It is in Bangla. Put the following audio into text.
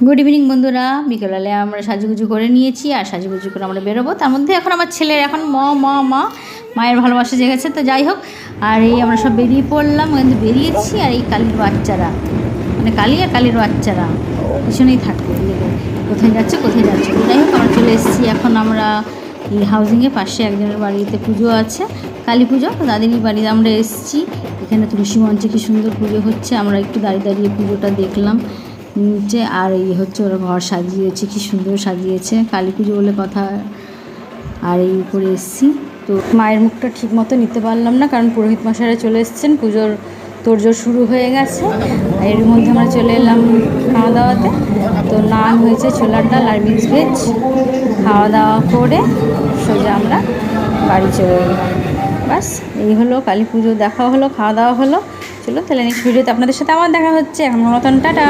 গুড ইভিনিং বন্ধুরা, বিকেলবেলা আমরা সাজুগুজু করে নিয়েছি আর সাজুগুজু করে আমরা বেরোবো। তার মধ্যে এখন আমার ছেলের এখন মায়ের ভালোবাসা জেগেছে। তো যাই হোক, আর এই আমরা সব বেরিয়ে পড়লাম, কিন্তু বেরিয়েছি আর এই কালির বাচ্চারা, মানে কালি আর কালির বাচ্চারা পিছনেই থাকবে, কোথায় যাচ্ছে তো যাই হোক আমরা চলে এসেছি। এখন আমরা এই হাউজিংয়ের পাশে একজনের বাড়িতে পুজো আছে, কালী পুজো, দাদিনীর বাড়িতে আমরা এসেছি। এখানে তুলসী মঞ্চে কী সুন্দর পুজো হচ্ছে, আমরা একটু দাঁড়িয়ে পুজোটা দেখলাম নিচে। আর এই হচ্ছে ওরা ঘর সাজিয়েছে, কী সুন্দর সাজিয়েছে, কালী পুজো বলে কথা। আর এই উপরে এসেছি, তো মায়ের মুখটা ঠিক মতো নিতে পারলাম না, কারণ পুরোহিত মশাইরা চলে এসেছেন, পুজোর তোড়জোড় শুরু হয়ে গেছে। এর মধ্যে আমরা চলে এলাম খাওয়া দাওয়াতে। তো নান হয়েছে, ছোলার ডাল আর মিক্স ভেজ। খাওয়া দাওয়া করে সোজা আমরা বাড়ি চলে এলাম। বাস এই হলো কালী পুজো দেখা হলো, খাওয়া দাওয়া হলো। চলো তাহলে নেক্সট ভিডিওতে আপনাদের সাথে আবার দেখা হচ্ছে। এখন মতন টাটা।